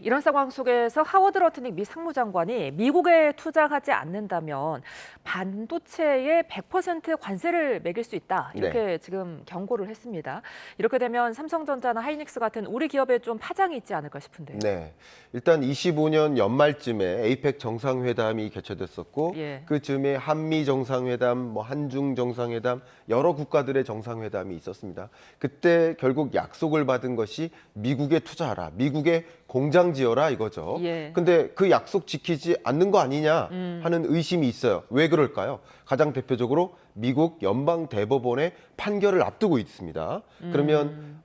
이런 상황 속에서 하워드 러트닉 미 상무장관이 미국에 투자하지 않는다면 반도체에 100% 관세를 매길 수 있다. 이렇게 지금 경고를 했습니다. 이렇게 되면 삼성전자나 하이닉스 같은 우리 기업에 좀 파장이 있지 않을까 싶은데요. 네, 일단 25년 연말쯤에 에이펙 정상회담이 개최됐었고 그 즈음에 한미 정상회담, 한중 정상회담, 여러 국가들의 정상회담이 있었습니다. 그때 결국 약속을 받은 것이 미국에 투자하라, 미국에 공장 지어라 이거죠. 근데 그 약속 지키지 않는 거 아니냐 하는 의심이 있어요. 왜 그럴까요? 가장 대표적으로 미국 연방대법원의 판결을 앞두고 있습니다. 그러면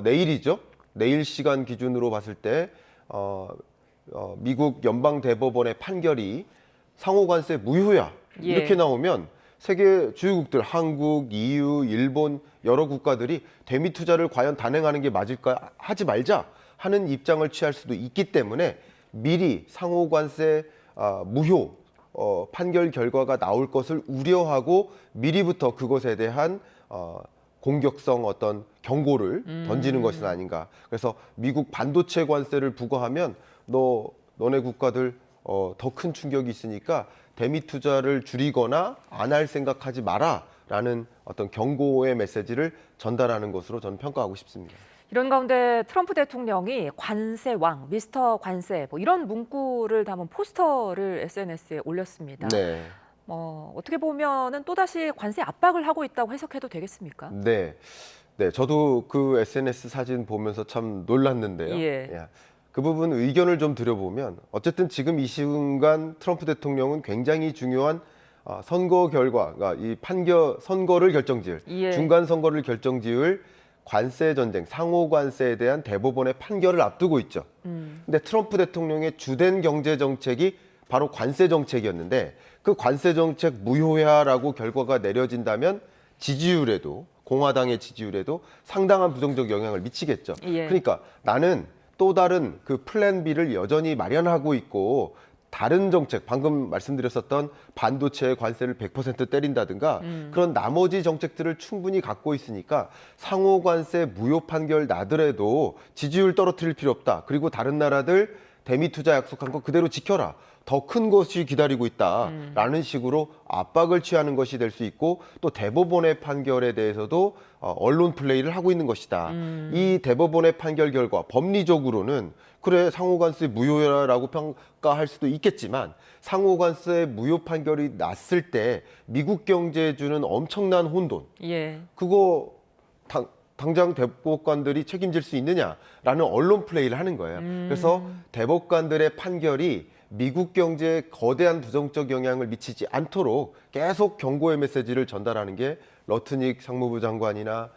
내일이죠. 내일 시간 기준으로 봤을 때 미국 연방대법원의 판결이 상호관세 무효야 이렇게 나오면 세계 주요국들 한국, EU, 일본 여러 국가들이 대미 투자를 과연 단행하는 게 맞을까 하지 말자 하는 입장을 취할 수도 있기 때문에 미리 상호관세 무효 판결 결과가 나올 것을 우려하고 미리부터 그것에 대한 공격성 어떤 경고를 던지는 것은 아닌가. 그래서 미국 반도체 관세를 부과하면 너네 국가들 더 큰 충격이 있으니까 대미 투자를 줄이거나 안 할 생각하지 마라라는 어떤 경고의 메시지를 전달하는 것으로 저는 평가하고 싶습니다. 이런 가운데 트럼프 대통령이 관세왕, 미스터 관세 이런 문구를 담은 포스터를 SNS에 올렸습니다. 어떻게 보면은 또다시 관세 압박을 하고 있다고 해석해도 되겠습니까? 네, 저도 그 SNS 사진 보면서 참 놀랐는데요. 그 부분 의견을 좀 드려보면 어쨌든 지금 이 순간 트럼프 대통령은 굉장히 중요한 선거 결과, 그러니까 이 선거를 결정지을, 중간 선거를 결정지을 관세 전쟁, 상호 관세에 대한 대법원의 판결을 앞두고 있죠. 근데 트럼프 대통령의 주된 경제 정책이 바로 관세 정책이었는데 그 관세 정책 무효화라고 결과가 내려진다면 지지율에도 공화당의 지지율에도 상당한 부정적 영향을 미치겠죠. 그러니까 나는 또 다른 그 플랜 B를 여전히 마련하고 있고 다른 정책, 방금 말씀드렸었던 반도체의 관세를 100% 때린다든가 그런 나머지 정책들을 충분히 갖고 있으니까 상호 관세 무효 판결 나더라도 지지율 떨어뜨릴 필요 없다. 그리고 다른 나라들 대미 투자 약속한 거 그대로 지켜라. 더 큰 것이 기다리고 있다라는 식으로 압박을 취하는 것이 될 수 있고 또 대법원의 판결에 대해서도 언론 플레이를 하고 있는 것이다. 이 대법원의 판결 결과 법리적으로는 그래 상호관세 무효라고 평가할 수도 있겠지만 상호관세 무효 판결이 났을 때 미국 경제에 주는 엄청난 혼돈 그거 당장 대법관들이 책임질 수 있느냐라는 언론 플레이를 하는 거예요. 그래서 대법관들의 판결이 미국 경제에 거대한 부정적 영향을 미치지 않도록 계속 경고의 메시지를 전달하는 게 러트닉 상무부 장관이나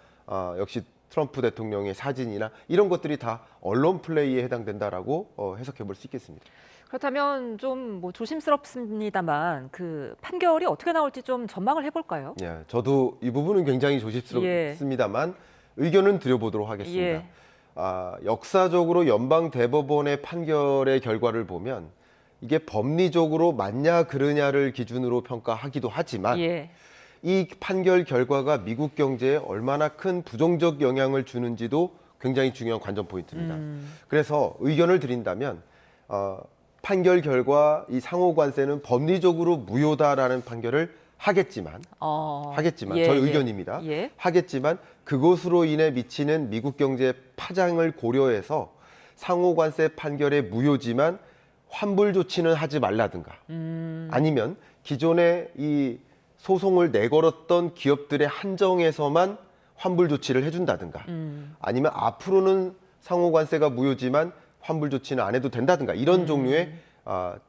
역시 트럼프 대통령의 사진이나 이런 것들이 다 언론 플레이에 해당된다라고 해석해 볼 수 있겠습니다. 그렇다면 좀 조심스럽습니다만 그 판결이 어떻게 나올지 좀 전망을 해볼까요? 저도 이 부분은 굉장히 조심스럽습니다만 의견은 드려보도록 하겠습니다. 역사적으로 연방 대법원의 판결의 결과를 보면 이게 법리적으로 맞냐 그르냐를 기준으로 평가하기도 하지만 이 판결 결과가 미국 경제에 얼마나 큰 부정적 영향을 주는지도 굉장히 중요한 관전 포인트입니다. 그래서 의견을 드린다면 판결 결과 이 상호 관세는 법리적으로 무효다라는 판결을 하겠지만 저의 의견입니다. 하겠지만 그것으로 인해 미치는 미국 경제의 파장을 고려해서 상호 관세 판결의 무효지만 환불 조치는 하지 말라든가 아니면 기존에 이 소송을 내걸었던 기업들의 한정에서만 환불 조치를 해준다든가 아니면 앞으로는 상호관세가 무효지만 환불 조치는 안 해도 된다든가 이런 종류의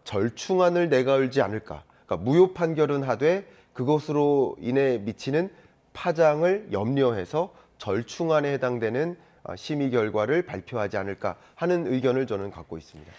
절충안을 내걸지 않을까. 그러니까 무효 판결은 하되 그것으로 인해 미치는 파장을 염려해서 절충안에 해당되는 심의 결과를 발표하지 않을까 하는 의견을 저는 갖고 있습니다.